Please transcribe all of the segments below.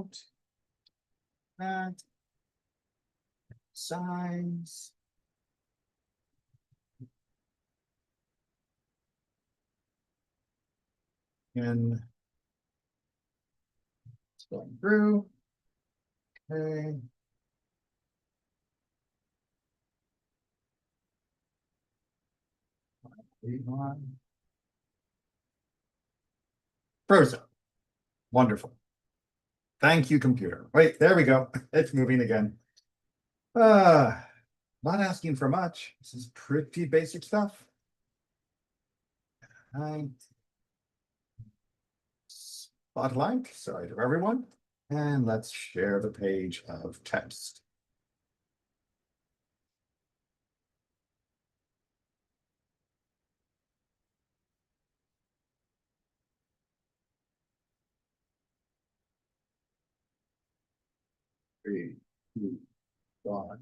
out. That size. And it's going through. Okay. Frozen. Wonderful. Thank you, computer. Wait, there we go. It's moving again. Not asking for much. This is pretty basic stuff. Spotlight, sorry to everyone. And let's share the page of text. Three, two, one.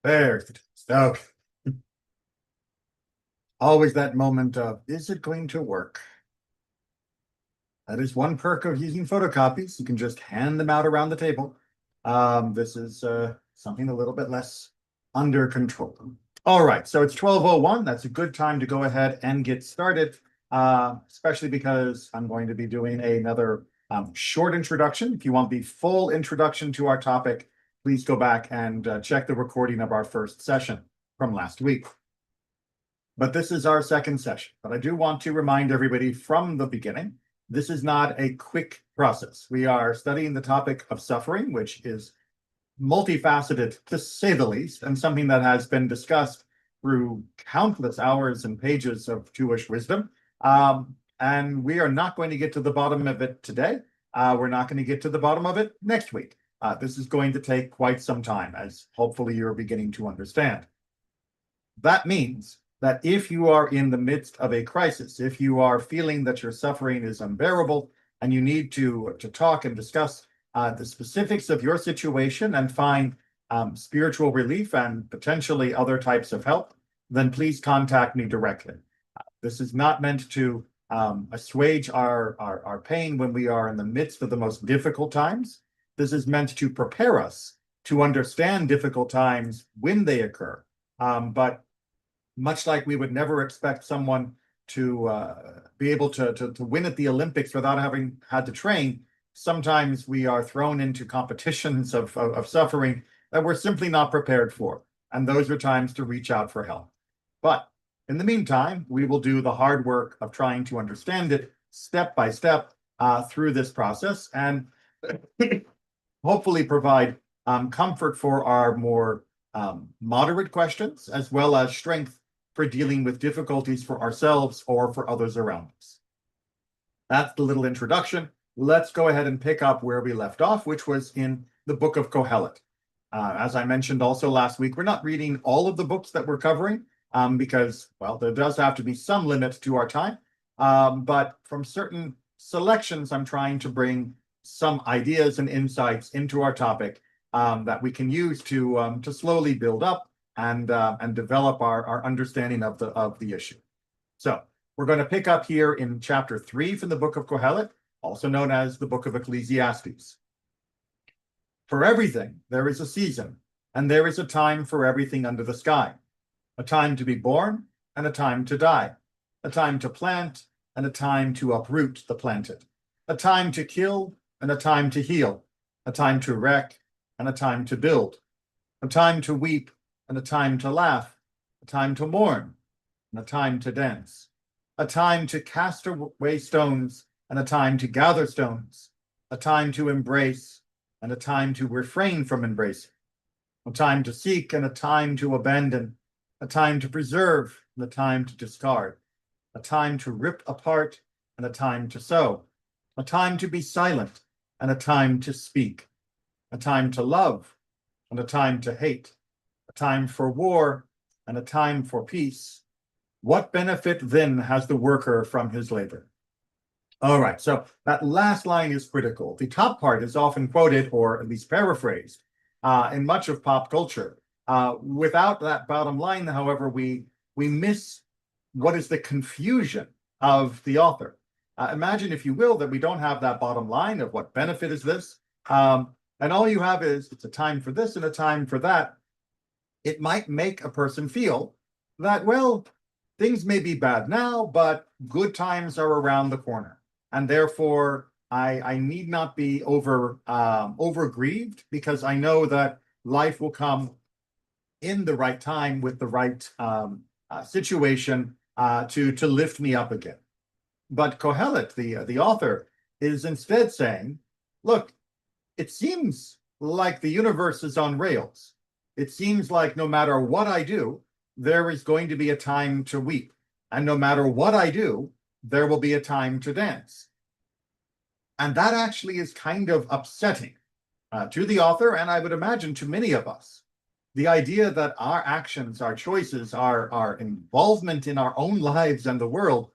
There's the text. Okay. Always that moment of, is it going to work? That is one perk of using photocopies. You can just hand them out around the table. This is something a little bit less under control. All right, so it's 12:01. That's a good time to go ahead and get started, especially because I'm going to be doing another short introduction. If you want the full introduction to our topic, please go back and check the recording of our first session from last week. But this is our second session. But I do want to remind everybody from the beginning, this is not a quick process. We are studying the topic of suffering, which is multifaceted to say the least, and something that has been discussed through countless hours and pages of Jewish wisdom. And we are not going to get to the bottom of it today. We're not going to get to the bottom of it next week. This is going to take quite some time, as hopefully you're beginning to understand. That means that if you are in the midst of a crisis, if you are feeling that your suffering is unbearable and you need to talk and discuss the specifics of your situation and find spiritual relief and potentially other types of help, then please contact me directly. This is not meant to assuage our pain when we are in the midst of the most difficult times. This is meant to prepare us to understand difficult times when they occur. But much like we would never expect someone to be able to win at the Olympics without having had to train, sometimes we are thrown into competitions of suffering that we're simply not prepared for. And those are times to reach out for help. But in the meantime, we will do the hard work of trying to understand it step by step through this process and hopefully provide comfort for our more moderate questions, as well as strength for dealing with difficulties for ourselves or for others around us. That's the little introduction. Let's go ahead and pick up where we left off, which was in the book of Kohelet. As I mentioned also last week, we're not reading all of the books that we're covering because, well, there does have to be some limit to our time. But from certain selections, I'm trying to bring some ideas and insights into our topic that we can use to slowly build up and develop our understanding of the issue. So we're going to pick up here in chapter 3 from the book of Kohelet, also known as the book of Ecclesiastes. For everything there is a season, and there is a time for everything under the sky, a time to be born and a time to die, a time to plant and a time to uproot the planted, a time to kill and a time to heal, a time to wreck and a time to build, a time to weep and a time to laugh, a time to mourn and a time to dance, a time to cast away stones and a time to gather stones, a time to embrace and a time to refrain from embracing, a time to seek and a time to abandon, a time to preserve and a time to discard, a time to rip apart and a time to sew, a time to be silent and a time to speak, a time to love and a time to hate, a time for war and a time for peace. What benefit then has the worker from his labor? All right, so that last line is critical. The top part is often quoted, or at least paraphrased, in much of pop culture. Without that bottom line, however, we miss what is the confusion of the author. Imagine, if you will, that we don't have that bottom line of what benefit is this. And all you have is it's a time for this and a time for that. It might make a person feel that, well, things may be bad now, but good times are around the corner. And therefore, I need not be over grieved, because I know that life will come in the right time with the right situation to lift me up again. But Kohelet, the author, is instead saying, look, it seems like the universe is on rails. It seems like no matter what I do, there is going to be a time to weep. And no matter what I do, there will be a time to dance. And that actually is kind of upsetting to the author, and I would imagine to many of us. The idea that our actions, our choices, our involvement in our own lives and the world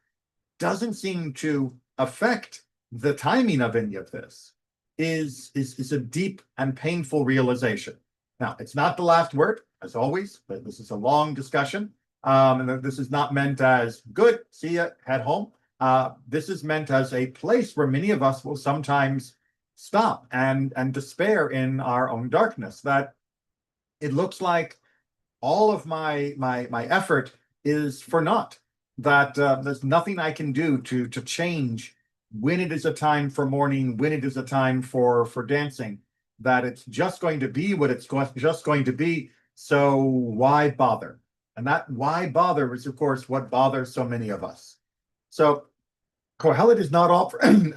doesn't seem to affect the timing of any of this is a deep and painful realization. Now, it's not the last word, as always, but this is a long discussion. And this is not meant as good, see ya, head home. This is meant as a place where many of us will sometimes stop and despair in our own darkness, that it looks like all of my effort is for naught, that there's nothing I can do to change when it is a time for mourning, when it is a time for dancing, that it's just going to be what it's just going to be. So why bother? And that why bother is, of course, what bothers so many of us. So Kohelet is not offering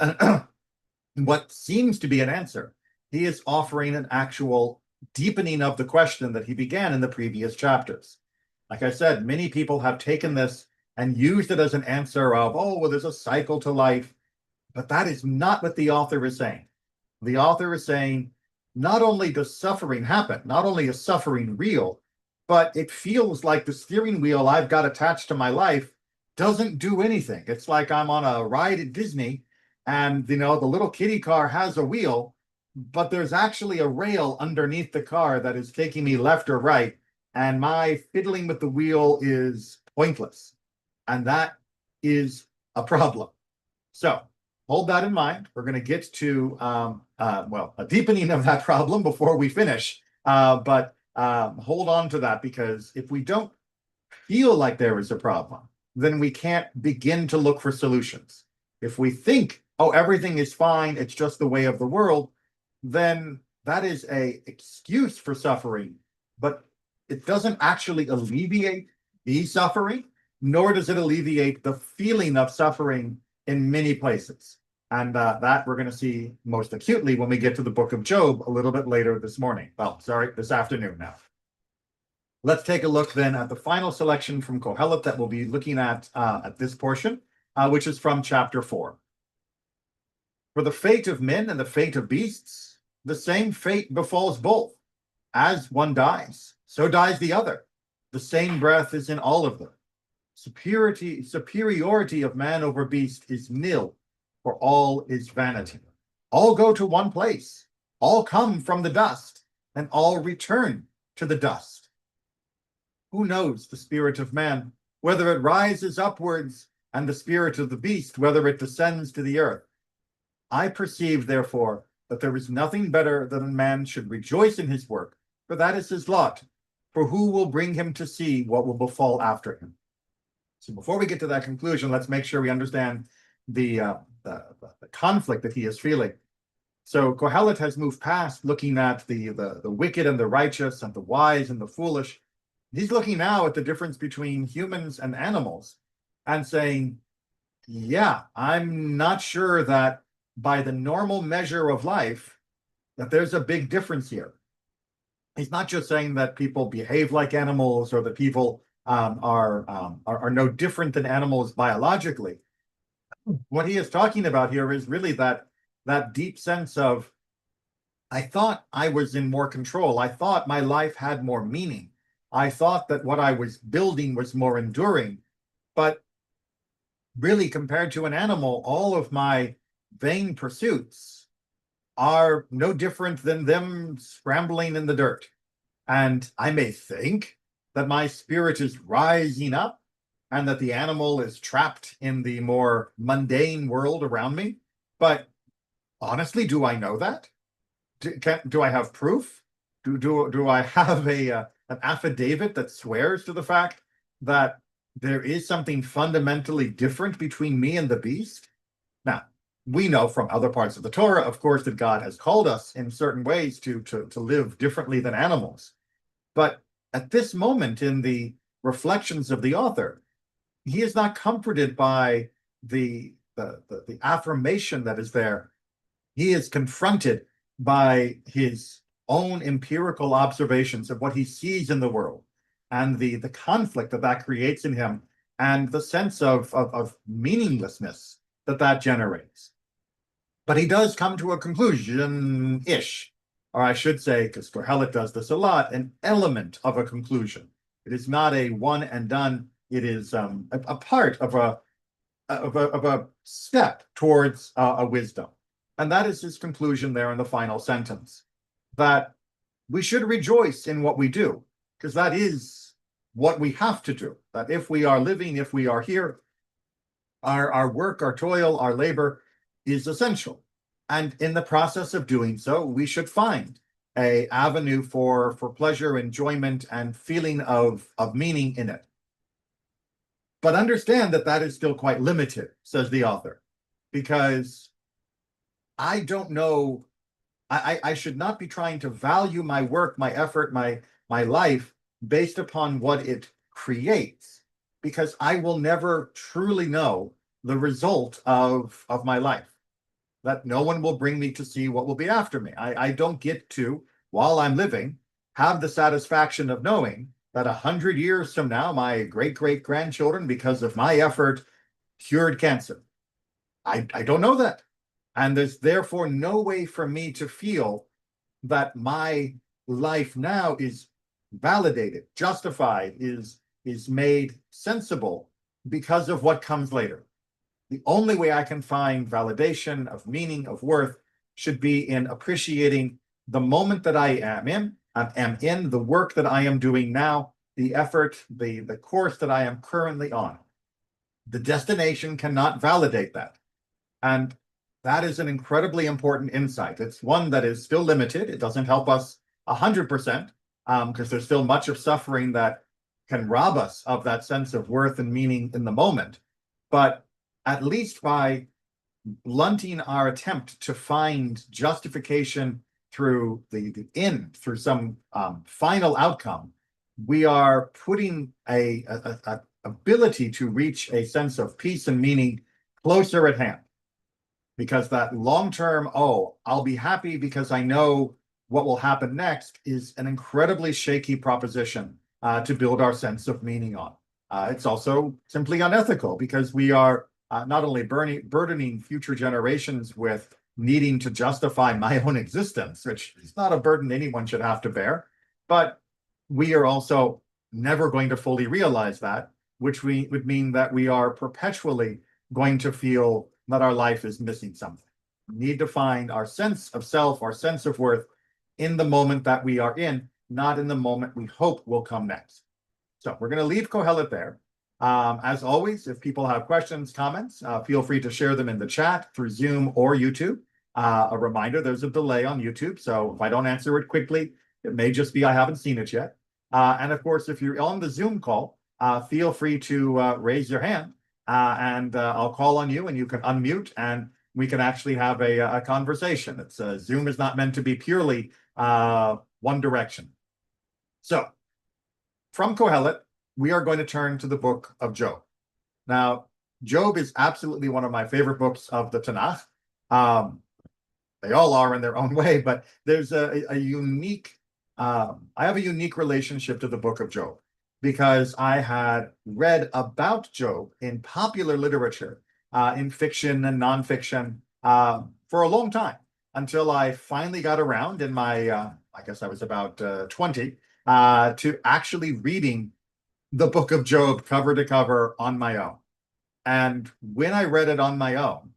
what seems to be an answer. He is offering an actual deepening of the question that he began in the previous chapters. Like I said, many people have taken this and used it as an answer of, oh, well, there's a cycle to life. But that is not what the author is saying. The author is saying, not only does suffering happen, not only is suffering real, but it feels like the steering wheel I've got attached to my life doesn't do anything. It's like I'm on a ride at Disney, and the little kiddie car has a wheel, but there's actually a rail underneath the car that is taking me left or right, and my fiddling with the wheel is pointless. And that is a problem. So hold that in mind. We're going to get to, a deepening of that problem before we finish. But hold on to that, because if we don't feel like there is a problem, then we can't begin to look for solutions. If we think, oh, everything is fine, it's just the way of the world, then that is an excuse for suffering, but it doesn't actually alleviate the suffering, nor does it alleviate the feeling of suffering in many places. And that we're going to see most acutely when we get to the book of Job a little bit later this morning. Well, sorry, this afternoon now. Let's take a look then at the final selection from Kohelet that we'll be looking at this portion, which is from chapter 4. For the fate of men and the fate of beasts, the same fate befalls both. As one dies, so dies the other. The same breath is in all of them. Superiority of man over beast is nil, for all is vanity. All go to one place, all come from the dust, and all return to the dust. Who knows the spirit of man, whether it rises upwards, and the spirit of the beast, whether it descends to the earth? I perceive, therefore, that there is nothing better than a man should rejoice in his work, for that is his lot. For who will bring him to see what will befall after him? So before we get to that conclusion, let's make sure we understand the conflict that he is feeling. So Kohelet has moved past looking at the wicked and the righteous and the wise and the foolish. He's looking now at the difference between humans and animals and saying, yeah, I'm not sure that by the normal measure of life, that there's a big difference here. He's not just saying that people behave like animals or that people are no different than animals biologically. What he is talking about here is really that deep sense of, I thought I was in more control. I thought my life had more meaning. I thought that what I was building was more enduring. But really, compared to an animal, all of my vain pursuits are no different than them scrambling in the dirt. And I may think that my spirit is rising up, and that the animal is trapped in the more mundane world around me. But honestly, do I know that? Do I have proof? Do I have an affidavit that swears to the fact that there is something fundamentally different between me and the beast? Now, we know from other parts of the Torah, of course, that God has called us in certain ways to live differently than animals. But at this moment in the reflections of the author, he is not comforted by the affirmation that is there. He is confronted by his own empirical observations of what he sees in the world and the conflict that that creates in him and the sense of meaninglessness that that generates. But he does come to a conclusion-ish, or I should say, because Kohelet does this a lot, an element of a conclusion. It is not a one and done. It is a part of a step towards a wisdom. And that is his conclusion there in the final sentence, that we should rejoice in what we do, because that is what we have to do. That if we are living, if we are here, our work, our toil, our labor is essential. And in the process of doing so, we should find a avenue for pleasure, enjoyment, and feeling of meaning in it. But understand that that is still quite limited, says the author, because I don't know, I should not be trying to value my work, my effort, my life based upon what it creates, because I will never truly know the result of my life. That no one will bring me to see what will be after me. I don't get to, while I'm living, have the satisfaction of knowing that 100 years from now, my great-great-grandchildren, because of my effort, cured cancer. I don't know that. And there's therefore no way for me to feel that my life now is validated, justified, is made sensible because of what comes later. The only way I can find validation of meaning, of worth, should be in appreciating the moment that I am in the work that I am doing now, the effort, the course that I am currently on. The destination cannot validate that. And that is an incredibly important insight. It's one that is still limited. It doesn't help us 100%, because there's still much of suffering that can rob us of that sense of worth and meaning in the moment. But at least by blunting our attempt to find justification through the end, through some final outcome, we are putting a ability to reach a sense of peace and meaning closer at hand. Because that long-term, oh, I'll be happy because I know what will happen next, is an incredibly shaky proposition to build our sense of meaning on. It's also simply unethical, because we are not only burdening future generations with needing to justify my own existence, which is not a burden anyone should have to bear, but we are also never going to fully realize that, which would mean that we are perpetually going to feel that our life is missing something. We need to find our sense of self, our sense of worth in the moment that we are in, not in the moment we hope will come next. So we're going to leave Kohelet there. As always, if people have questions, comments, feel free to share them in the chat through Zoom or YouTube. A reminder, there's a delay on YouTube, so if I don't answer it quickly, it may just be I haven't seen it yet. And of course, if you're on the Zoom call, feel free to raise your hand, and I'll call on you and you can unmute and we can actually have a conversation. It's Zoom is not meant to be purely one direction. So from Kohelet, we are going to turn to the book of Job. Now, Job is absolutely one of my favorite books of the Tanakh. They all are in their own way, but there's a unique, I have a unique relationship to the book of Job, because I had read about Job in popular literature, in fiction and nonfiction, for a long time, until I finally got around in my, I guess I was about 20, to actually reading the book of Job cover to cover on my own. And when I read it on my own,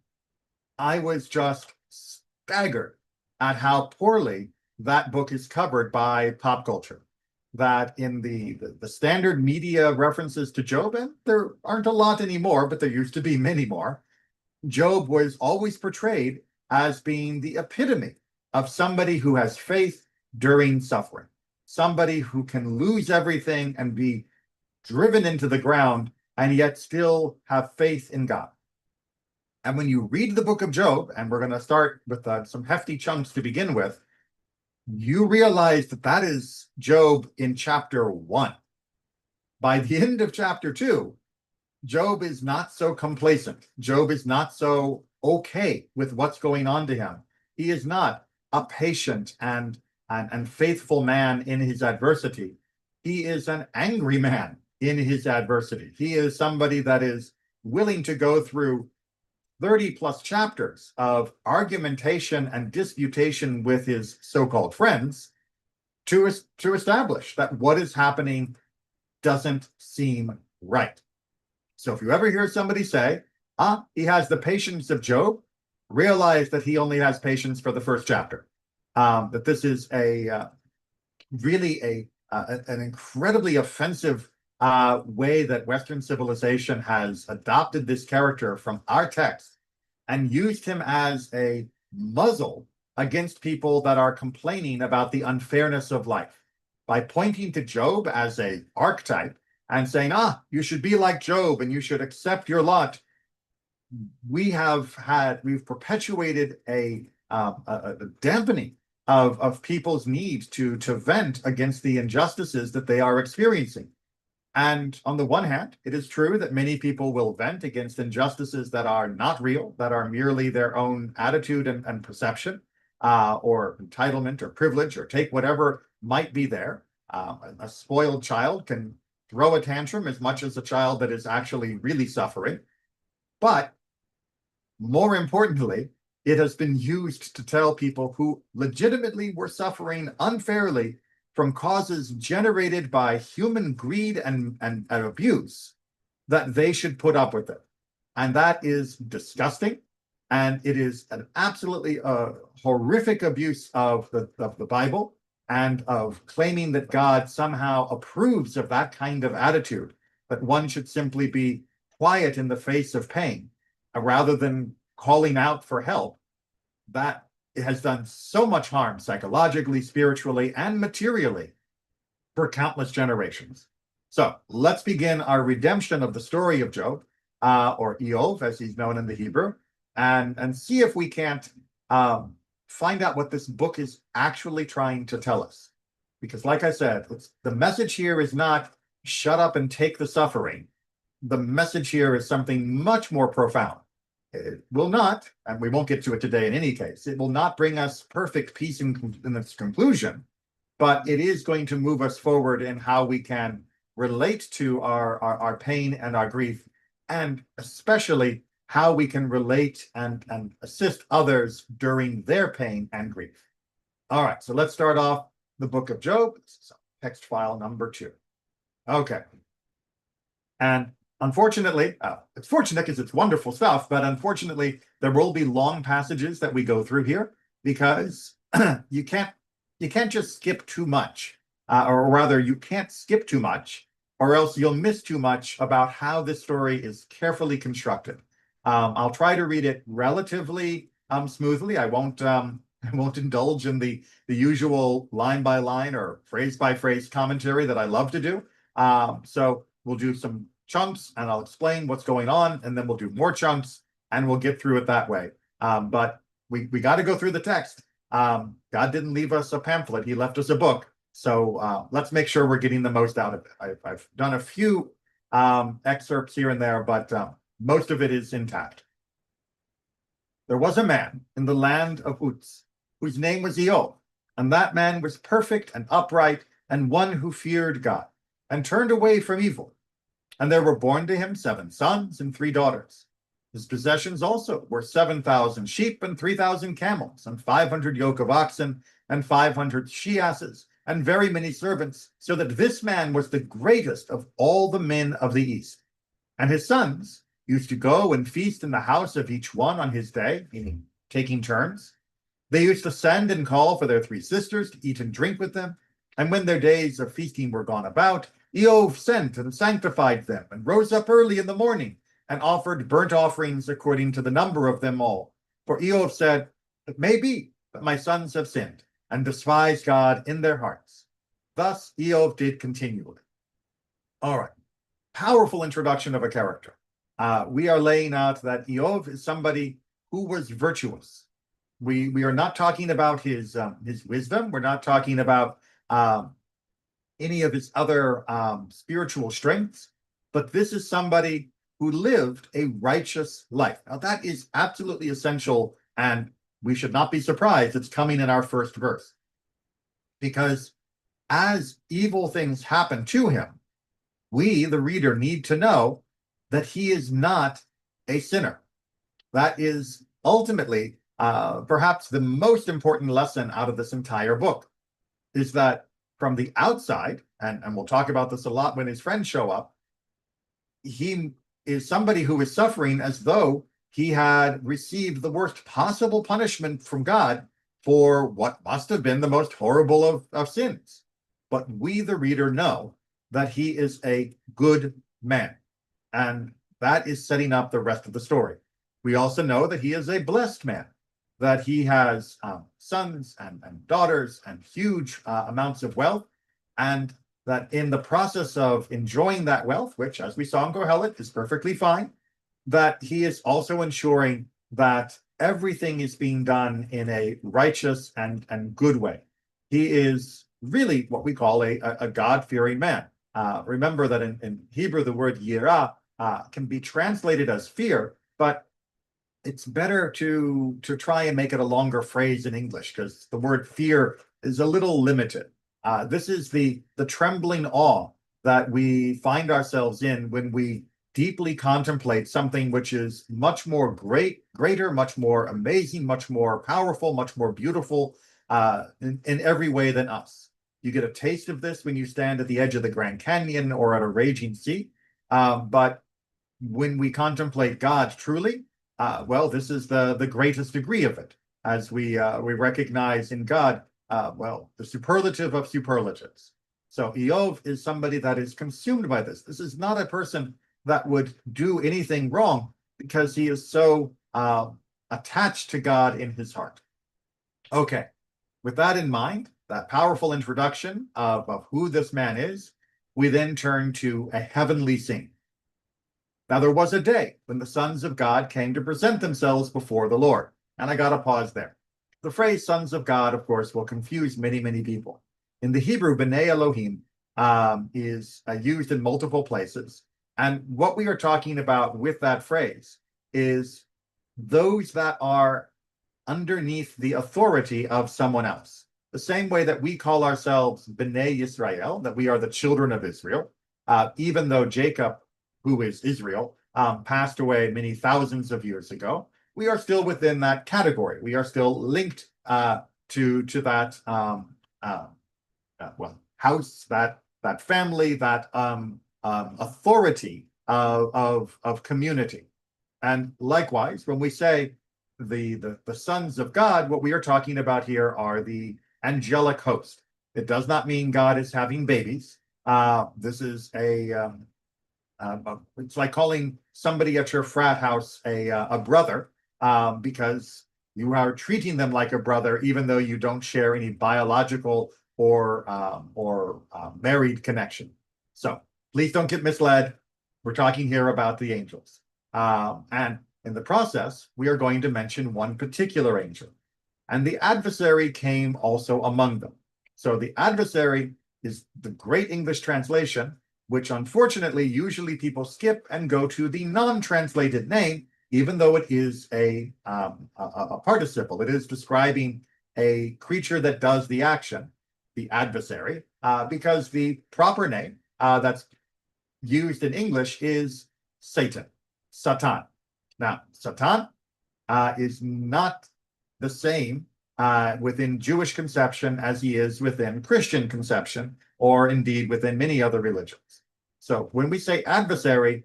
I was just staggered at how poorly that book is covered by pop culture. that in the standard media references to Job, and there aren't a lot anymore, but there used to be many more, Job was always portrayed as being the epitome of somebody who has faith during suffering, somebody who can lose everything and be driven into the ground and yet still have faith in God. And when you read the book of Job, and we're going to start with some hefty chunks to begin with, you realize that that is Job in chapter 1. By the end of chapter 2, Job is not so complacent. Job is not so okay with what's going on to him. He is not a patient and faithful man in his adversity. He is an angry man in his adversity. He is somebody that is willing to go through 30 plus chapters of argumentation and disputation with his so-called friends to establish that what is happening doesn't seem right. So if you ever hear somebody say, he has the patience of Job, realize that he only has patience for the first chapter. That this is really an incredibly offensive way that Western civilization has adopted this character from our text and used him as a muzzle against people that are complaining about the unfairness of life. By pointing to Job as an archetype and saying, you should be like Job and you should accept your lot, we've perpetuated a dampening of people's need to vent against the injustices that they are experiencing. And on the one hand, it is true that many people will vent against injustices that are not real, that are merely their own attitude and perception, or entitlement or privilege, or take whatever might be there. A spoiled child can throw a tantrum as much as a child that is actually really suffering. But more importantly, it has been used to tell people who legitimately were suffering unfairly from causes generated by human greed and abuse that they should put up with it. And that is disgusting. And it is an absolutely horrific abuse of the Bible and of claiming that God somehow approves of that kind of attitude, that one should simply be quiet in the face of pain rather than calling out for help. That has done so much harm psychologically, spiritually, and materially for countless generations. So let's begin our redemption of the story of Job, or Eov, as he's known in the Hebrew, and see if we can't find out what this book is actually trying to tell us. Because like I said, the message here is not shut up and take the suffering. The message here is something much more profound. It will not, and we won't get to it today in any case, it will not bring us perfect peace in its conclusion, but it is going to move us forward in how we can relate to our pain and our grief, and especially how we can relate and assist others during their pain and grief. All right, so let's start off the book of Job. This is text file number 2. Okay. And unfortunately, it's fortunate because it's wonderful stuff, but unfortunately, there will be long passages that we go through here because you can't just skip too much, or rather, you can't skip too much, or else you'll miss too much about how this story is carefully constructed. I'll try to read it relatively smoothly. I won't indulge in the usual line by line or phrase by phrase commentary that I love to do. So we'll do some chunks and I'll explain what's going on, and then we'll do more chunks and we'll get through it that way. But we got to go through the text. God didn't leave us a pamphlet, he left us a book. So let's make sure we're getting the most out of it. I've done a few excerpts here and there, but most of it is intact. There was a man in the land of Uz, whose name was Eov, and that man was perfect and upright, and one who feared God, and turned away from evil. And there were born to him 7 sons and 3 daughters. His possessions also were 7,000 sheep and 3,000 camels, and 500 yoke of oxen, and 500 she-asses, and very many servants, so that this man was the greatest of all the men of the East. And his sons used to go and feast in the house of each one on his day, meaning taking turns. They used to send and call for their 3 sisters to eat and drink with them, And when their days of feasting were gone about, Eov sent and sanctified them, and rose up early in the morning, and offered burnt offerings according to the number of them all. For Eov said, It may be that my sons have sinned, and despised God in their hearts. Thus Eov did continually. All right. Powerful introduction of a character. We are laying out that Eov is somebody who was virtuous. We are not talking about his wisdom. We're not talking about any of his other spiritual strengths, but this is somebody who lived a righteous life. Now, that is absolutely essential, and we should not be surprised it's coming in our first verse. Because as evil things happen to him, we, the reader, need to know that he is not a sinner. That is ultimately perhaps the most important lesson out of this entire book, is that from the outside, and we'll talk about this a lot when his friends show up, he is somebody who is suffering as though he had received the worst possible punishment from God for what must have been the most horrible of sins. But we, the reader, know that he is a good man, and that is setting up the rest of the story. We also know that he is a blessed man, that he has sons and daughters and huge amounts of wealth, and that in the process of enjoying that wealth, which, as we saw in Kohelet, is perfectly fine, that he is also ensuring that everything is being done in a righteous and good way. He is really what we call a God-fearing man. Remember that in Hebrew, the word yirah can be translated as fear, but it's better to try and make it a longer phrase in English, because the word fear is a little limited. This is the trembling awe that we find ourselves in when we deeply contemplate something which is much more greater, much more amazing, much more powerful, much more beautiful in every way than us. You get a taste of this when you stand at the edge of the Grand Canyon or at a raging sea. But when we contemplate God truly, well, this is the greatest degree of it, as we recognize in God, well, the superlative of superlatives. So Eov is somebody that is consumed by this. This is not a person that would do anything wrong, because he is so attached to God in his heart. Okay, with that in mind, that powerful introduction of who this man is, we then turn to a heavenly scene. Now, there was a day when the sons of God came to present themselves before the Lord. And I got to pause there. The phrase sons of God, of course, will confuse many, many people. In the Hebrew, B'nai Elohim is used in multiple places. And what we are talking about with that phrase is those that are underneath the authority of someone else. The same way that we call ourselves B'nai Yisrael, that we are the children of Israel, even though Jacob, who is Israel, passed away many thousands of years ago, we are still within that category. We are still linked to that well, house, that family, that authority of community. And likewise, when we say the sons of God, what we are talking about here are the angelic host. It does not mean God is having babies. This is it's like calling somebody at your frat house a brother, because you are treating them like a brother, even though you don't share any biological or married connection. So please don't get misled. We're talking here about the angels. And in the process, we are going to mention one particular angel. And the adversary came also among them. So the adversary is the great English translation, which unfortunately usually people skip and go to the non-translated name, even though it is a participle. It is describing a creature that does the action, the adversary, because the proper name that's used in English is Satan, Satan. Now, Satan is not the same within Jewish conception as he is within Christian conception, or indeed within many other religions. So when we say adversary,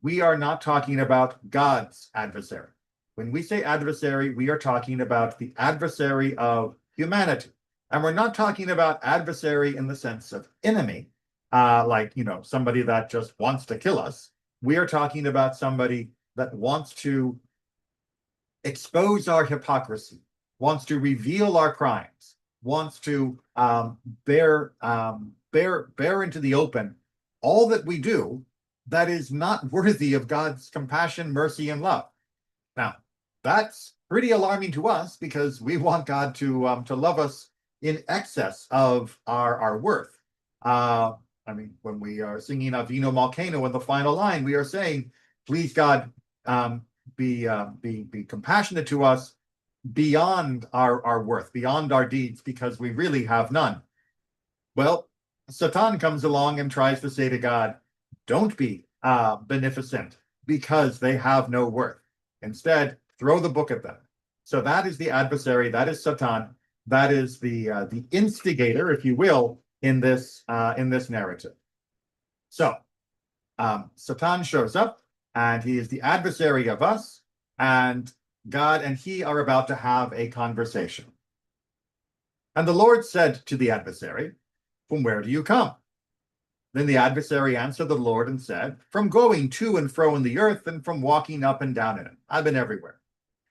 we are not talking about God's adversary. When we say adversary, we are talking about the adversary of humanity. And we're not talking about adversary in the sense of enemy, like, somebody that just wants to kill us. We are talking about somebody that wants to expose our hypocrisy, wants to reveal our crimes, wants to bear into the open all that we do that is not worthy of God's compassion, mercy, and love. Now, that's pretty alarming to us because we want God to love us in excess of our worth. When we are singing Vino Malcano in the final line, we are saying, "Please, God, be compassionate to us beyond our worth, beyond our deeds, because we really have none." Well, Satan comes along and tries to say to God, "Don't be beneficent because they have no worth. Instead, throw the book at them." So that is the adversary. That is Satan. That is the instigator, if you will, in this narrative. So Satan shows up, and he is the adversary of us, and God and he are about to have a conversation. And the Lord said to the adversary, "From where do you come?" Then the adversary answered the Lord and said, "From going to and fro in the earth, and from walking up and down in it. I've been everywhere."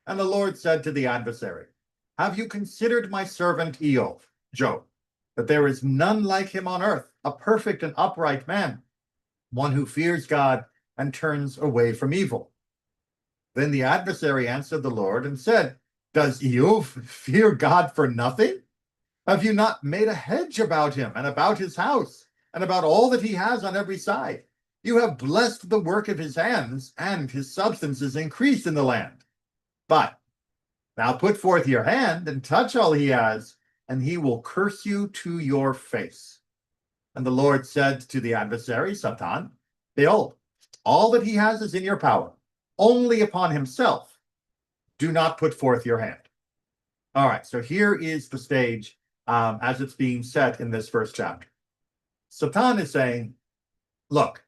And the Lord said to the adversary, "Have you considered my servant Job, that there is none like him on earth, a perfect and upright man, one who fears God and turns away from evil?" Then the adversary answered the Lord and said, "Does Job fear God for nothing? Have you not made a hedge about him and about his house and about all that he has on every side? You have blessed the work of his hands, and his substance is increased in the land. But now put forth your hand and touch all he has, and he will curse you to your face." And the Lord said to the adversary, Satan, "Behold, all that he has is in your power. Only upon himself do not put forth your hand." All right, so here is the stage as it's being set in this first chapter. Satan is saying, look,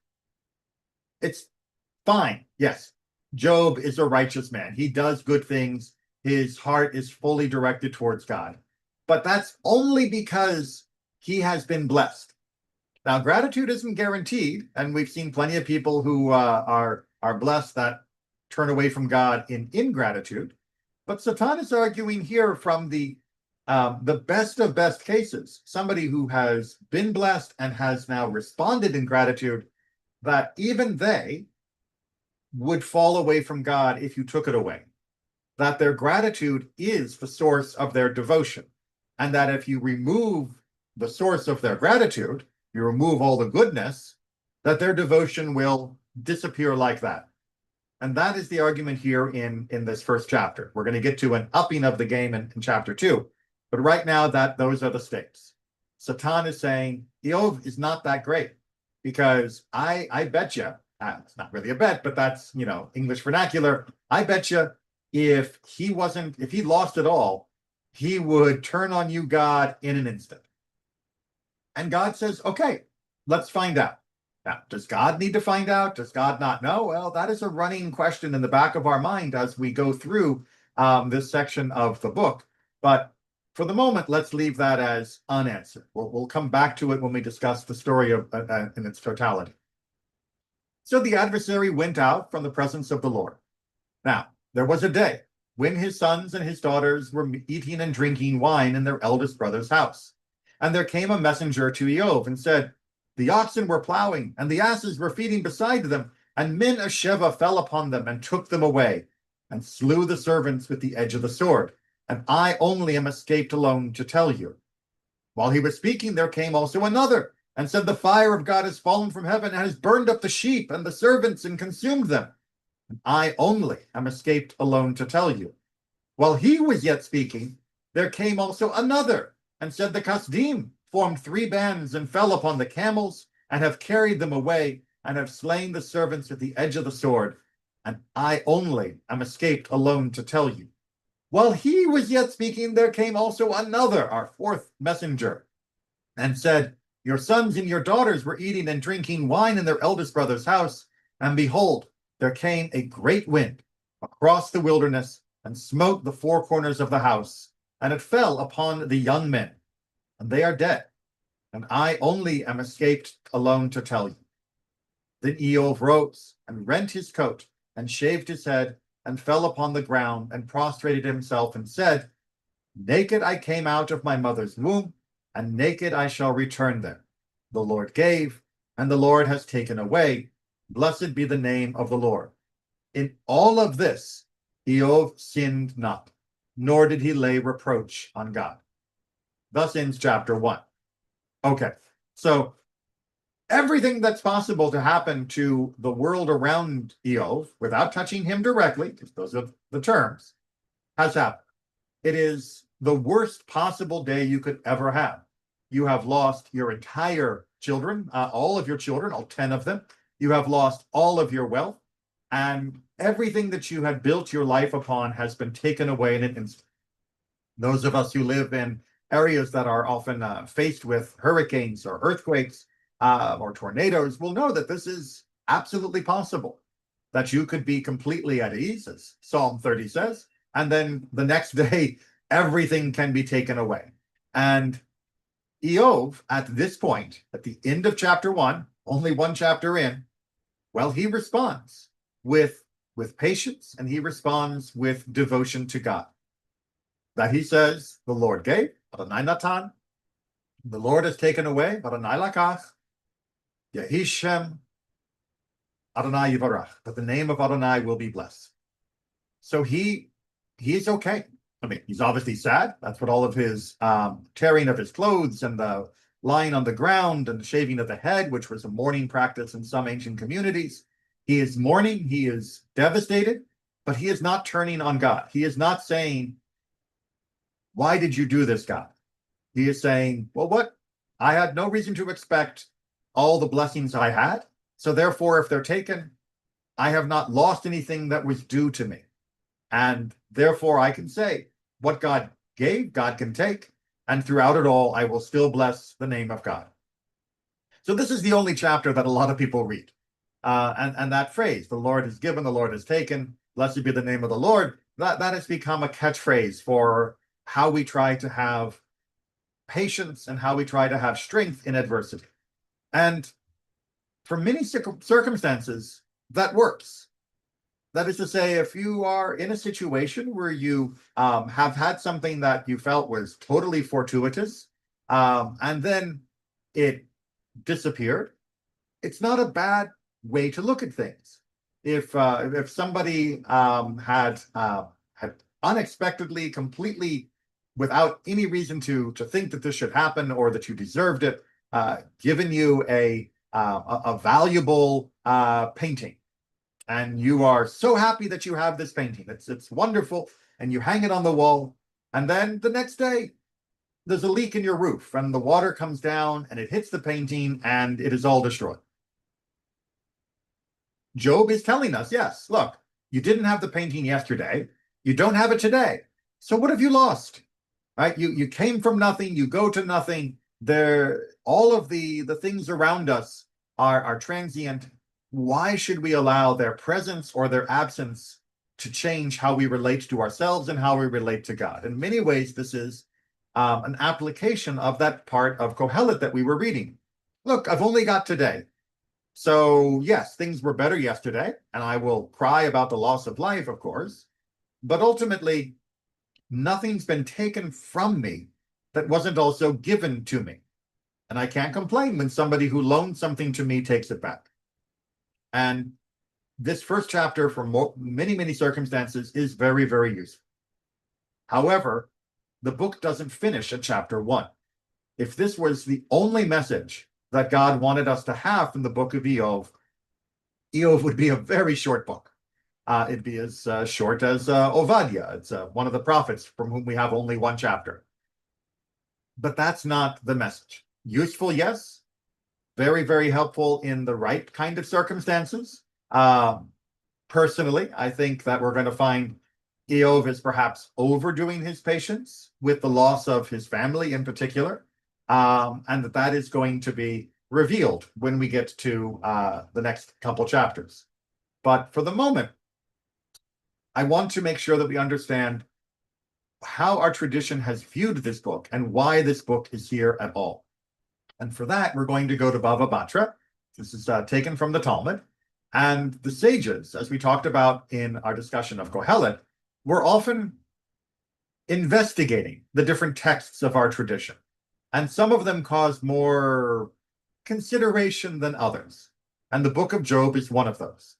it's fine. Yes, Job is a righteous man. He does good things. His heart is fully directed towards God. But that's only because he has been blessed. Now, gratitude isn't guaranteed, and we've seen plenty of people who are blessed that turn away from God in ingratitude. But Satan is arguing here from the best of best cases, somebody who has been blessed and has now responded in gratitude, that even they would fall away from God if you took it away. That their gratitude is the source of their devotion, and that if you remove the source of their gratitude, you remove all the goodness, that their devotion will disappear like that. And that is the argument here in this first chapter. We're going to get to an upping of the game in chapter 2. But right now, those are the stakes. Satan is saying, Job is not that great, because I bet you, it's not really a bet, but that's, English vernacular. I bet you if he lost it all, he would turn on you, God, in an instant. And God says, okay, let's find out. Now, does God need to find out? Does God not know? Well, that is a running question in the back of our mind as we go through this section of the book. But for the moment, let's leave that as unanswered. We'll come back to it when we discuss the story in its totality. So the adversary went out from the presence of the Lord. Now, there was a day when his sons and his daughters were eating and drinking wine in their eldest brother's house. And there came a messenger to Job and said, "The oxen were plowing, and the asses were feeding beside them, and men of Sheva fell upon them and took them away, and slew the servants with the edge of the sword. And I only am escaped alone to tell you." While he was speaking, there came also another, and said, "The fire of God has fallen from heaven, and has burned up the sheep and the servants, and consumed them. And I only am escaped alone to tell you." While he was yet speaking, there came also another, and said, "The Kasdim formed 3 bands, and fell upon the camels, and have carried them away, and have slain the servants with the edge of the sword. And I only am escaped alone to tell you." While he was yet speaking, there came also another, our 4th messenger, and said, "Your sons and your daughters were eating and drinking wine in their eldest brother's house, and behold, there came a great wind across the wilderness, and smote the 4 corners of the house, and it fell upon the young men, and they are dead, and I only am escaped alone to tell you. Then Eov rose and rent his coat and shaved his head and fell upon the ground and prostrated himself and said, Naked I came out of my mother's womb, and naked I shall return there. The Lord gave, and the Lord has taken away. Blessed be the name of the Lord. In all of this, Eov sinned not, nor did he lay reproach on God. Thus ends chapter 1. Okay, so everything that's possible to happen to the world around Eov without touching him directly, because those are the terms, has happened. It is the worst possible day you could ever have. You have lost your entire children, all of your children, all 10 of them. You have lost all of your wealth, and everything that you had built your life upon has been taken away in an instant. Those of us who live in areas that are often faced with hurricanes or earthquakes or tornadoes will know that this is absolutely possible, that you could be completely at ease, as Psalm 30 says, and then the next day, everything can be taken away. And Eov, at this point, at the end of chapter 1, only one chapter in, well, he responds with patience, and he responds with devotion to God. That he says, the Lord gave, Adonai Natan, the Lord has taken away, Adonai Lakach, Yehi Shem, Adonai Yivarach, that the name of Adonai will be blessed. So he's okay. I mean, he's obviously sad. That's what all of his tearing of his clothes and the lying on the ground and the shaving of the head, which was a mourning practice in some ancient communities. He is mourning. He is devastated, but he is not turning on God. He is not saying, why did you do this, God? He is saying, well, what? I had no reason to expect all the blessings I had. So therefore, if they're taken, I have not lost anything that was due to me. And therefore, I can say what God gave, God can take. And throughout it all, I will still bless the name of God. So this is the only chapter that a lot of people read. And that phrase, the Lord has given, the Lord has taken, blessed be the name of the Lord, that has become a catchphrase for how we try to have patience and how we try to have strength in adversity. And for many circumstances, that works. That is to say, if you are in a situation where you have had something that you felt was totally fortuitous, and then it disappeared, it's not a bad way to look at things. If somebody had unexpectedly, completely, without any reason to think that this should happen or that you deserved it, given you a valuable painting, and you are so happy that you have this painting. It's wonderful, and you hang it on the wall, and then the next day there's a leak in your roof, and the water comes down, and it hits the painting, and it is all destroyed. Job is telling us, yes, look, you didn't have the painting yesterday, you don't have it today. So what have you lost? Right? You came from nothing, you go to nothing. All of the things around us are transient. Why should we allow their presence or their absence to change how we relate to ourselves and how we relate to God? In many ways, this is an application of that part of Kohelet that we were reading. Look, I've only got today. So yes, things were better yesterday, and I will cry about the loss of life, of course, but ultimately, nothing's been taken from me that wasn't also given to me. And I can't complain when somebody who loaned something to me takes it back. And this first chapter, for many, many circumstances, is very, very useful. However, the book doesn't finish at chapter 1. If this was the only message that God wanted us to have from the book of Eov, Eov would be a very short book. It'd be as short as Ovadia. It's one of the prophets from whom we have only one chapter. But that's not the message. Useful, yes. Very, very helpful in the right kind of circumstances. Personally, I think that we're going to find Eov is perhaps overdoing his patience with the loss of his family in particular, and that is going to be revealed when we get to the next couple chapters. But for the moment, I want to make sure that we understand how our tradition has viewed this book and why this book is here at all. And for that, we're going to go to Bava Batra. This is taken from the Talmud. And the sages, as we talked about in our discussion of Kohelet, were often investigating the different texts of our tradition. And some of them caused more consideration than others. And the book of Job is one of those.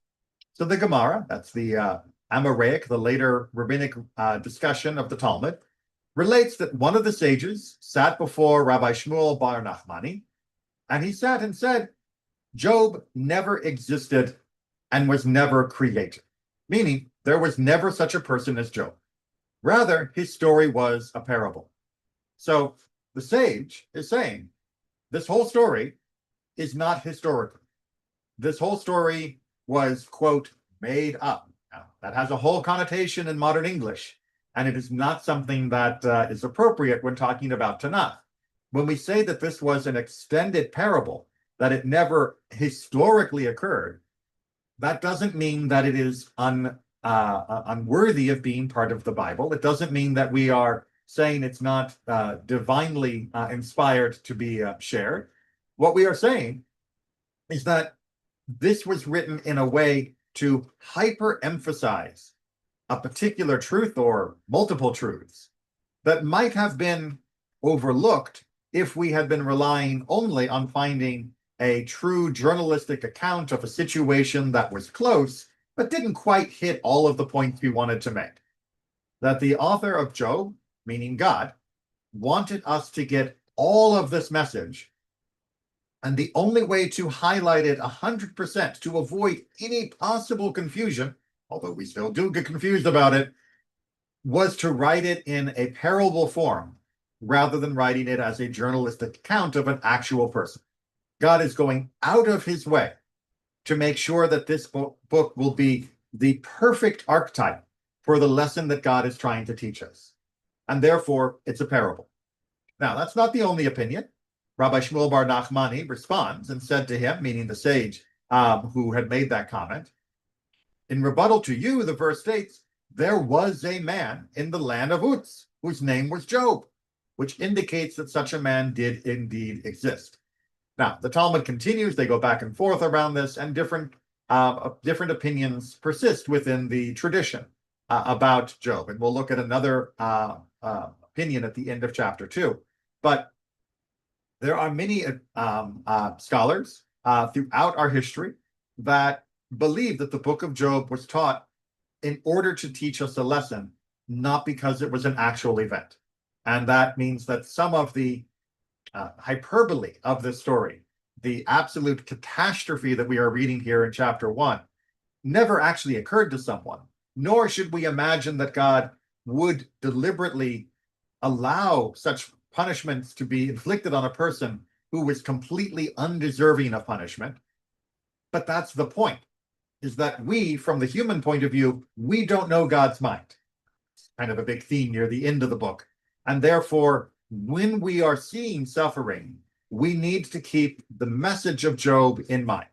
So the Gemara, that's the Amaraic, the later rabbinic discussion of the Talmud, relates that one of the sages sat before Rabbi Shmuel bar Nachmani, and he sat and said, Job never existed and was never created, meaning there was never such a person as Job. Rather, his story was a parable. So the sage is saying, this whole story is not historical. This whole story was, quote, made up. Now, that has a whole connotation in modern English, and it is not something that is appropriate when talking about Tanakh. When we say that this was an extended parable, that it never historically occurred, that doesn't mean that it is unworthy of being part of the Bible. It doesn't mean that we are saying it's not divinely inspired to be shared. What we are saying is that this was written in a way to hyper-emphasize a particular truth or multiple truths that might have been overlooked if we had been relying only on finding a true journalistic account of a situation that was close, but didn't quite hit all of the points we wanted to make. That the author of Job, meaning God, wanted us to get all of this message. And the only way to highlight it 100% to avoid any possible confusion, although we still do get confused about it, was to write it in a parable form rather than writing it as a journalistic account of an actual person. God is going out of his way to make sure that this book will be the perfect archetype for the lesson that God is trying to teach us. And therefore, it's a parable. Now, that's not the only opinion. Rabbi Shmuel bar Nachmani responds and said to him, meaning the sage who had made that comment, in rebuttal to you, the verse states, there was a man in the land of Uz whose name was Job, which indicates that such a man did indeed exist. Now, the Talmud continues, they go back and forth around this, and different opinions persist within the tradition about Job. And we'll look at another opinion at the end of chapter 2. But there are many scholars throughout our history that believe that the book of Job was taught in order to teach us a lesson, not because it was an actual event. And that means that some of the hyperbole of this story, the absolute catastrophe that we are reading here in chapter 1, never actually occurred to someone, nor should we imagine that God would deliberately allow such punishments to be inflicted on a person who was completely undeserving of punishment. But that's the point, is that we, from the human point of view, we don't know God's mind. It's kind of a big theme near the end of the book. And therefore, when we are seeing suffering, we need to keep the message of Job in mind.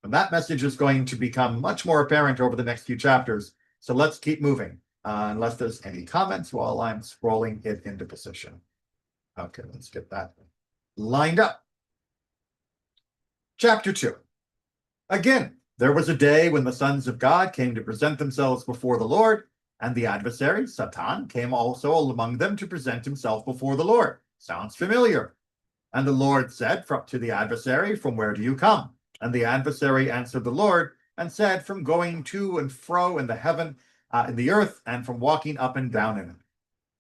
And that message is going to become much more apparent over the next few chapters. So let's keep moving, unless there's any comments while I'm scrolling it into position. Okay, let's get that lined up. Chapter 2. Again, there was a day when the sons of God came to present themselves before the Lord, and the adversary, Satan, came also among them to present himself before the Lord. Sounds familiar. And the Lord said to the adversary, from where do you come? And the adversary answered the Lord and said, from going to and fro in the heaven, in the earth, and from walking up and down in it.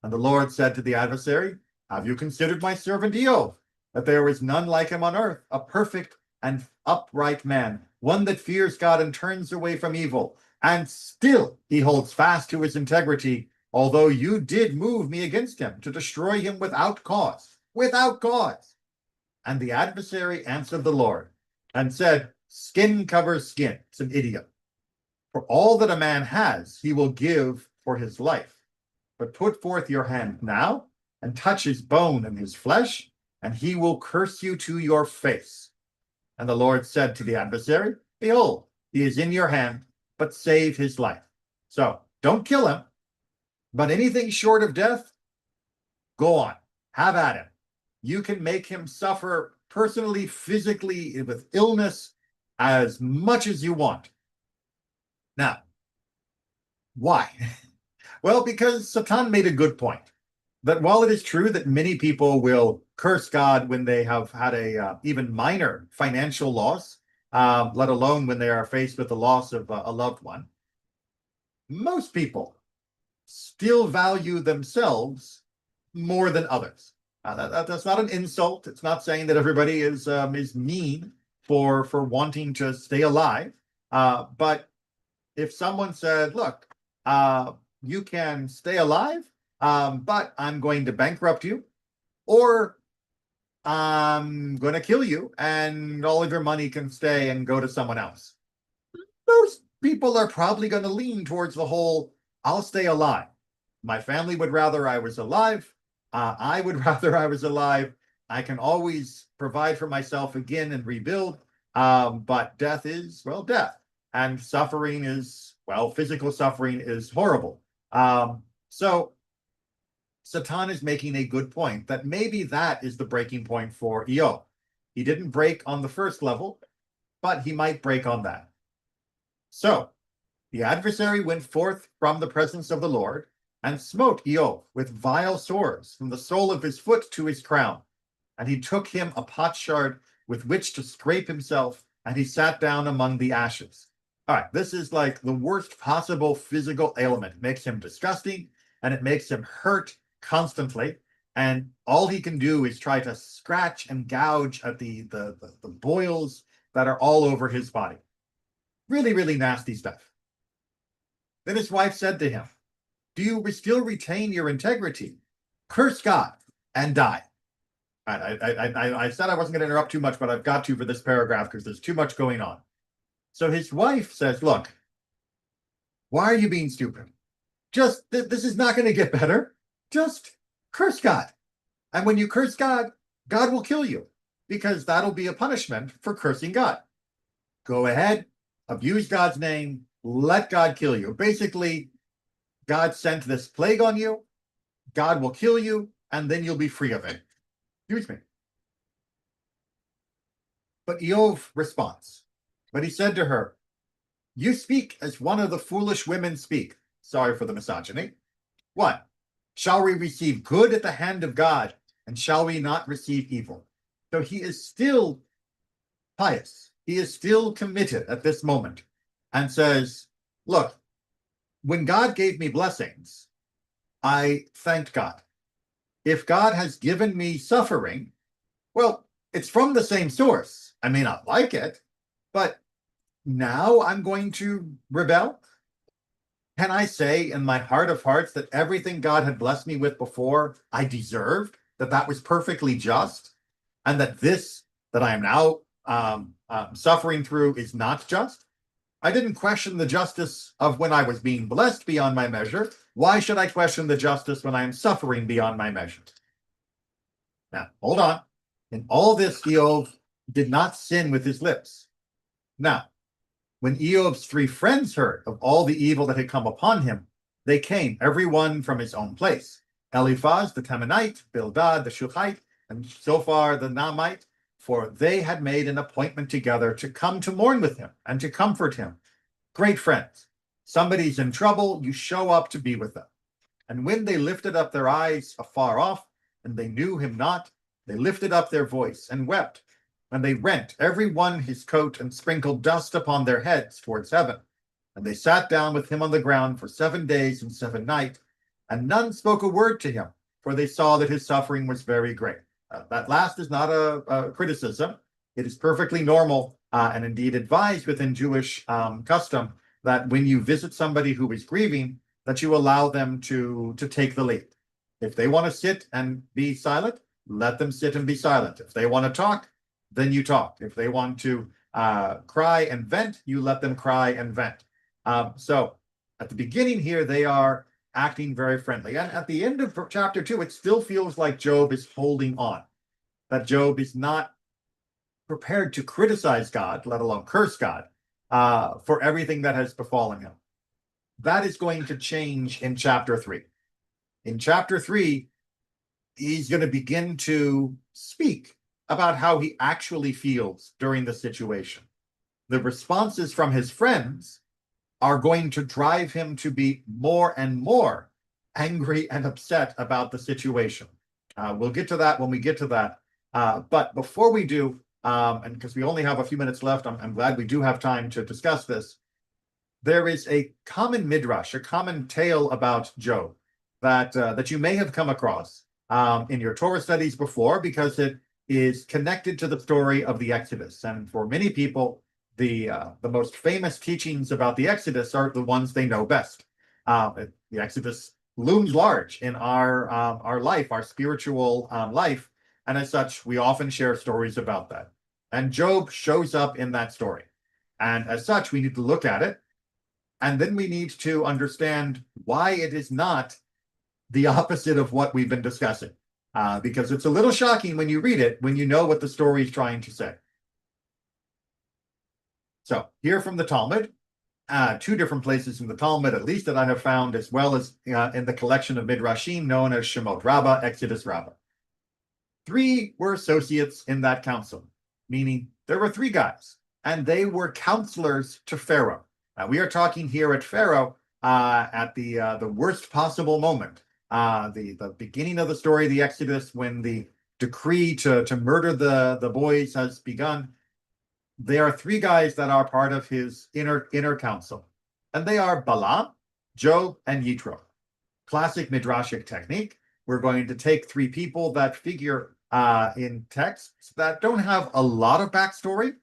And the Lord said to the adversary, have you considered my servant Job, that there is none like him on earth, a perfect and upright man, one that fears God and turns away from evil, and still he holds fast to his integrity, although you did move me against him to destroy him without cause. Without cause. And the adversary answered the Lord and said, skin covers skin. It's an idiom. For all that a man has, he will give for his life. But put forth your hand now and touch his bone and his flesh, and he will curse you to your face. And the Lord said to the adversary, behold, he is in your hand, but save his life. So don't kill him, But anything short of death, go on, have at him. You can make him suffer personally, physically, with illness as much as you want. Now, why? Well, because Satan made a good point that while it is true that many people will curse God when they have had a even minor financial loss, let alone when they are faced with the loss of a loved one, most people still value themselves more than others. That's not an insult. It's not saying that everybody is mean for wanting to stay alive. But if someone said, "Look, you can stay alive, but I'm going to bankrupt you, or I'm going to kill you, and all of your money can stay and go to someone else," most people are probably going to lean towards the whole, "I'll stay alive. My family would rather I was alive. I would rather I was alive. I can always provide for myself again and rebuild. But death is, well, death. And suffering is, well, physical suffering is horrible." So Satan is making a good point that maybe that is the breaking point for Eo. He didn't break on the first level, but he might break on that. So the adversary went forth from the presence of the Lord and smote Eo with vile sores from the sole of his foot to his crown. And he took him a potsherd with which to scrape himself, and he sat down among the ashes. All right, this is like the worst possible physical ailment. It makes him disgusting, and it makes him hurt constantly. And all he can do is try to scratch and gouge at the boils that are all over his body. Really, really nasty stuff. Then his wife said to him, "Do you still retain your integrity? Curse God and die." I said I wasn't going to interrupt too much, but I've got to for this paragraph because there's too much going on. So his wife says, "Look, why are you being stupid? Just, this is not going to get better. Just curse God. And when you curse God, God will kill you because that'll be a punishment for cursing God. Go ahead, abuse God's name, let God kill you." Basically, God sent this plague on you, God will kill you, and then you'll be free of it. Excuse me. But Eov responds, but he said to her, "You speak as one of the foolish women speak." Sorry for the misogyny. "What? Shall we receive good at the hand of God, and shall we not receive evil?" So he is still pious. He is still committed at this moment and says, "Look, when God gave me blessings, I thanked God. If God has given me suffering, well, it's from the same source. I may not like it, but now I'm going to rebel. Can I say in my heart of hearts that everything God had blessed me with before I deserved, that was perfectly just, and that this that I am now suffering through is not just? I didn't question the justice of when I was being blessed beyond my measure. Why should I question the justice when I am suffering beyond my measure?" Now, hold on. In all this, Eov did not sin with his lips. Now, when Eov's three friends heard of all the evil that had come upon him, they came, every one from his own place. Eliphaz the Temanite, Bildad the Shuhite, and Zophar the Naamite, for they had made an appointment together to come to mourn with him and to comfort him. Great friends. Somebody's in trouble, you show up to be with them. And when they lifted up their eyes afar off, and they knew him not, they lifted up their voice and wept. And they rent every one his coat and sprinkled dust upon their heads towards heaven. And they sat down with him on the ground for 7 days and 7 nights, and none spoke a word to him, for they saw that his suffering was very great. That last is not a criticism. It is perfectly normal and indeed advised within Jewish custom that when you visit somebody who is grieving, that you allow them to take the lead. If they want to sit and be silent, let them sit and be silent. If they want to talk, then you talk. If they want to cry and vent, you let them cry and vent. So at the beginning here, they are acting very friendly. And at the end of chapter 2, it still feels like Job is holding on, that Job is not prepared to criticize God, let alone curse God, for everything that has befallen him. That is going to change in chapter 3. In chapter 3, he's going to begin to speak about how he actually feels during the situation. The responses from his friends are going to drive him to be more and more angry and upset about the situation. We'll get to that when we get to that. But before we do, and because we only have a few minutes left, I'm glad we do have time to discuss this. There is a common midrash, a common tale about Job that you may have come across in your Torah studies before, because it is connected to the story of the Exodus. And for many people, the most famous teachings about the Exodus are the ones they know best. The Exodus looms large in our life, our spiritual life, and as such, we often share stories about that. And Job shows up in that story, and as such, we need to look at it, and then we need to understand why it is not the opposite of what we've been discussing, because it's a little shocking when you read it, when you know what the story is trying to say. So here from the Talmud, two different places in the Talmud, at least that I have found, as well as in the collection of Midrashim known as Shemot Rabbah, Exodus Rabbah. 3 were associates in that council, meaning there were 3 guys, and they were counselors to Pharaoh. We are talking here at Pharaoh at the worst possible moment, the beginning of the story of the Exodus, when the decree to murder the boys has begun. There are 3 guys that are part of his inner council, and they are Balaam, Job, and Yitro. Classic midrashic technique. We're going to take 3 people that figure in texts that don't have a lot of backstory,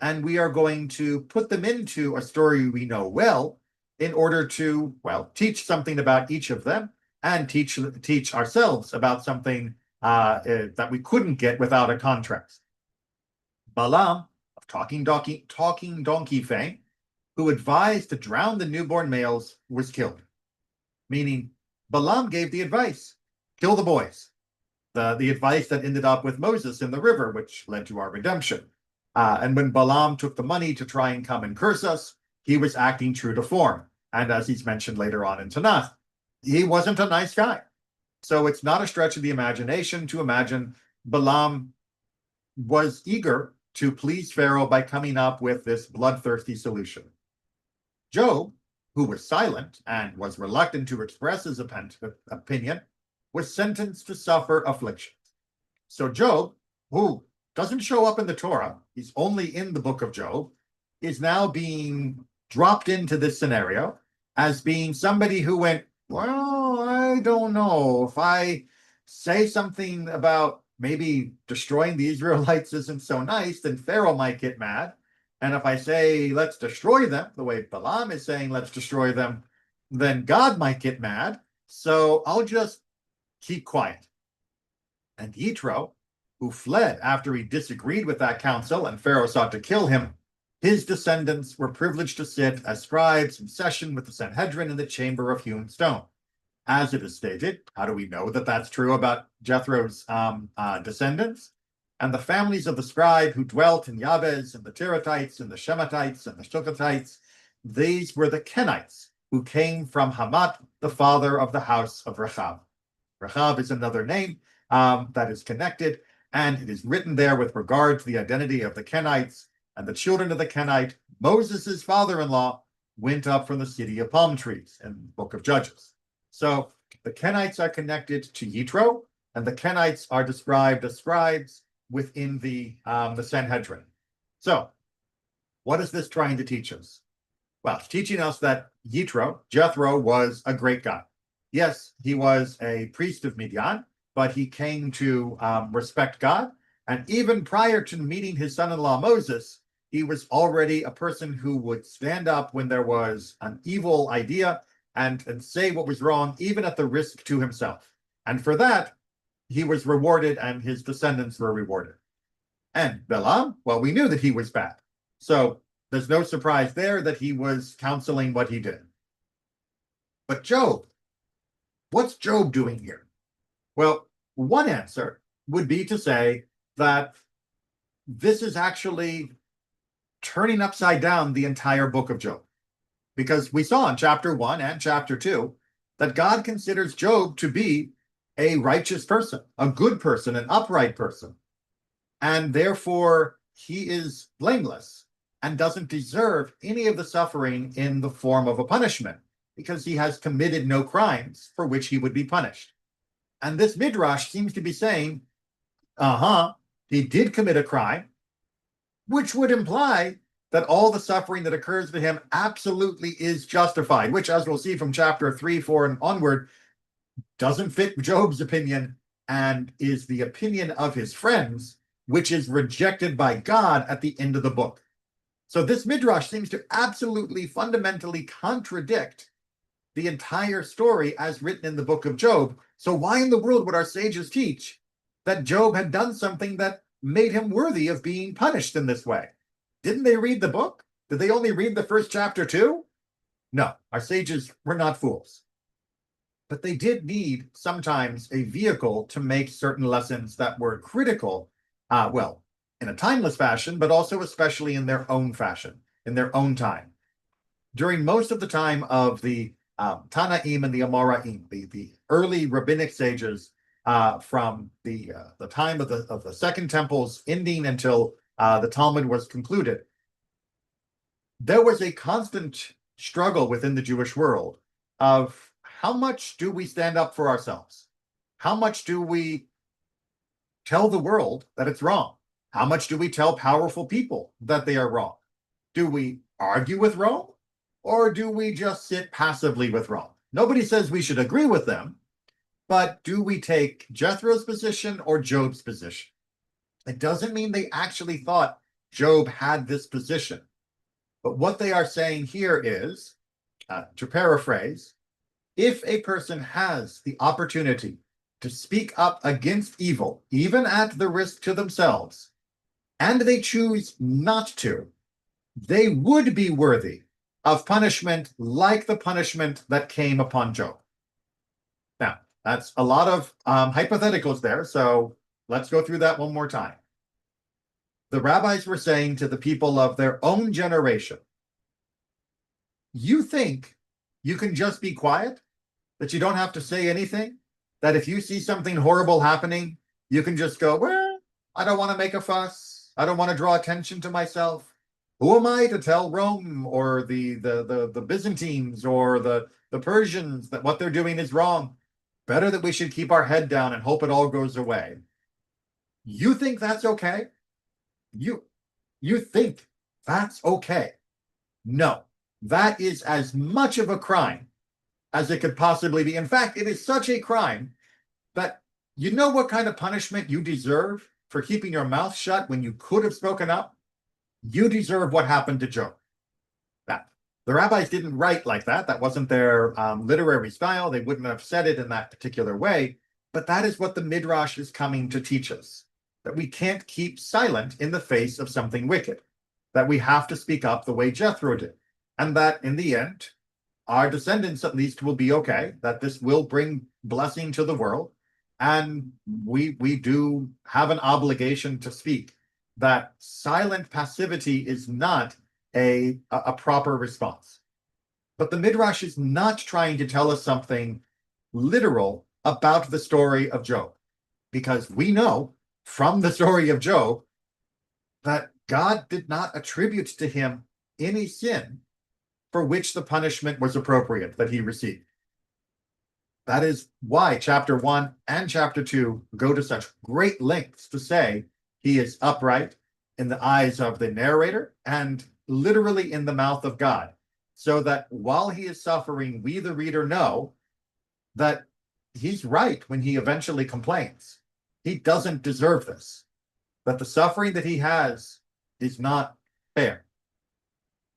and we are going to put them into a story we know well in order to, well, teach something about each of them and teach ourselves about something that we couldn't get without a contrast. Balaam, of talking donkey fame, who advised to drown the newborn males, was killed. Meaning, Balaam gave the advice, kill the boys. The advice that ended up with Moses in the river, which led to our redemption. And when Balaam took the money to try and come and curse us, he was acting true to form. And as he's mentioned later on in Tanakh, he wasn't a nice guy. So it's not a stretch of the imagination to imagine Balaam was eager to please Pharaoh by coming up with this bloodthirsty solution. Job, who was silent and was reluctant to express his opinion, was sentenced to suffer afflictions. So Job, who doesn't show up in the Torah, he's only in the book of Job, is now being dropped into this scenario as being somebody who went, well, I don't know, if I say something about maybe destroying the Israelites isn't so nice, then Pharaoh might get mad. And if I say, let's destroy them, the way Balaam is saying, let's destroy them, then God might get mad. So I'll just keep quiet. And Yitro, who fled after he disagreed with that council and Pharaoh sought to kill him, his descendants were privileged to sit as scribes in session with the Sanhedrin in the chamber of hewn stone. As it is stated, how do we know that that's true about Jethro's descendants? And the families of the scribe who dwelt in Jabez, and the Tirathites, and the Shematites, and the Sukathites, these were the Kenites, who came from Hamat, the father of the house of Rechab. Rechab is another name that is connected, and it is written there with regard to the identity of the Kenites, and the children of the Kenite, Moses' father-in-law, went up from the city of palm trees in the book of Judges. So the Kenites are connected to Yitro, and the Kenites are described as scribes within the Sanhedrin. So what is this trying to teach us? Well, it's teaching us that Jethro, was a great guy. Yes, he was a priest of Midian, but he came to respect God. And even prior to meeting his son-in-law Moses, he was already a person who would stand up when there was an evil idea and say what was wrong, even at the risk to himself. And for that, he was rewarded, and his descendants were rewarded. And Balaam, well, we knew that he was bad. So there's no surprise there that he was counseling what he did. But Job, what's Job doing here? Well, one answer would be to say that this is actually turning upside down the entire book of Job. Because we saw in chapter 1 and chapter 2 that God considers Job to be a righteous person, a good person, an upright person, and therefore he is blameless and doesn't deserve any of the suffering in the form of a punishment because he has committed no crimes for which he would be punished. And this midrash seems to be saying, he did commit a crime, which would imply that all the suffering that occurs to him absolutely is justified, which, as we'll see from chapter 3, 4, and onward, doesn't fit Job's opinion and is the opinion of his friends, which is rejected by God at the end of the book. So this midrash seems to absolutely fundamentally contradict the entire story as written in the book of Job. So why in the world would our sages teach that Job had done something that made him worthy of being punished in this way? Didn't they read the book? Did they only read the first chapter too? No, our sages were not fools. But they did need sometimes a vehicle to make certain lessons that were critical, in a timeless fashion, but also especially in their own fashion, in their own time. During most of the time of the Tanaim and the Amoraim, the early rabbinic sages, from the time of the Second Temple's ending until the Talmud was concluded, there was a constant struggle within the Jewish world of how much do we stand up for ourselves? How much do we tell the world that it's wrong? How much do we tell powerful people that they are wrong? Do we argue with Rome, or do we just sit passively with Rome? Nobody says we should agree with them, but do we take Jethro's position or Job's position? It doesn't mean they actually thought Job had this position. But what they are saying here is, to paraphrase, if a person has the opportunity to speak up against evil, even at the risk to themselves, and they choose not to, they would be worthy of punishment like the punishment that came upon Job. Now, that's a lot of hypotheticals there, so let's go through that one more time. The rabbis were saying to the people of their own generation, you think you can just be quiet? That you don't have to say anything? That if you see something horrible happening, you can just go, well, I don't want to make a fuss. I don't want to draw attention to myself. Who am I to tell Rome or the Byzantines or the Persians that what they're doing is wrong? Better that we should keep our head down and hope it all goes away. You think that's okay? You think that's okay? No, that is as much of a crime as it could possibly be. In fact, it is such a crime that you know what kind of punishment you deserve for keeping your mouth shut when you could have spoken up? You deserve what happened to Job. Now, the rabbis didn't write like that. That wasn't their literary style. They wouldn't have said it in that particular way. But that is what the Midrash is coming to teach us, that we can't keep silent in the face of something wicked, that we have to speak up the way Jethro did, and that in the end, our descendants at least will be okay, that this will bring blessing to the world, and we do have an obligation to speak, that silent passivity is not a proper response. But the Midrash is not trying to tell us something literal about the story of Job, because we know from the story of Job that God did not attribute to him any sin for which the punishment was appropriate that he received. That is why chapter 1 and chapter 2 go to such great lengths to say he is upright in the eyes of the narrator and literally in the mouth of God, so that while he is suffering, we, the reader, know that he's right when he eventually complains. He doesn't deserve this, that the suffering that he has is not fair.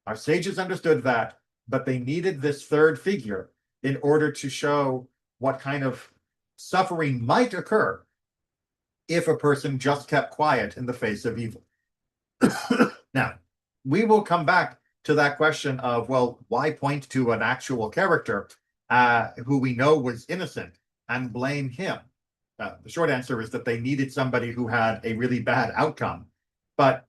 Our sages understood that, but they needed this third figure in order to show what kind of suffering might occur if a person just kept quiet in the face of evil. Now, we will come back to that question of, well, why point to an actual character who we know was innocent and blame him? The short answer is that they needed somebody who had a really bad outcome. But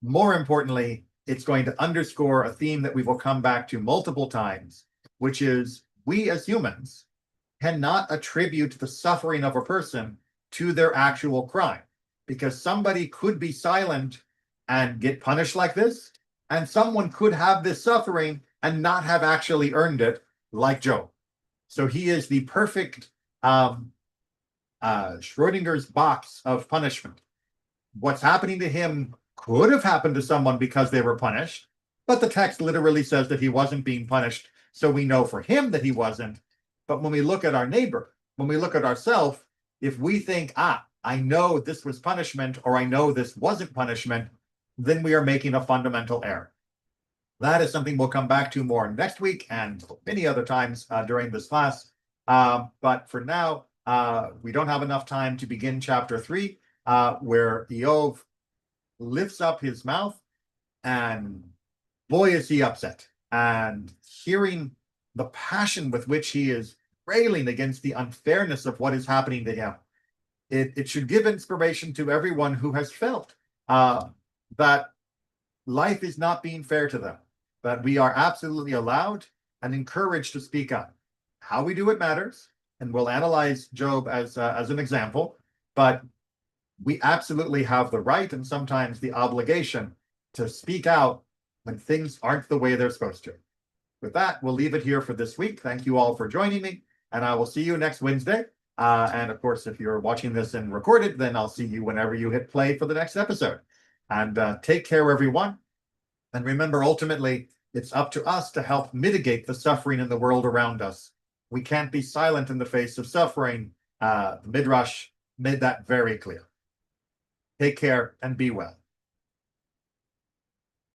more importantly, it's going to underscore a theme that we will come back to multiple times, which is we as humans cannot attribute the suffering of a person to their actual crime, because somebody could be silent and get punished like this, and someone could have this suffering and not have actually earned it, like Job. So he is the perfect Schrodinger's box of punishment. What's happening to him could have happened to someone because they were punished, but the text literally says that he wasn't being punished, so we know for him that he wasn't. But when we look at our neighbor, when we look at ourselves, if we think, I know this was punishment, or I know this wasn't punishment, then we are making a fundamental error. That is something we'll come back to more next week and many other times during this class. But for now, we don't have enough time to begin chapter 3, where Eov lifts up his mouth, and boy, is he upset. And hearing the passion with which he is railing against the unfairness of what is happening to him, it should give inspiration to everyone who has felt that life is not being fair to them, that we are absolutely allowed and encouraged to speak up. How we do it matters, and we'll analyze Job as an example, but we absolutely have the right and sometimes the obligation to speak out when things aren't the way they're supposed to. With that, we'll leave it here for this week. Thank you all for joining me, and I will see you next Wednesday. And of course, if you're watching this and recorded, then I'll see you whenever you hit play for the next episode. And take care, everyone. And remember, ultimately, it's up to us to help mitigate the suffering in the world around us. We can't be silent in the face of suffering. The Midrash made that very clear. Take care and be well.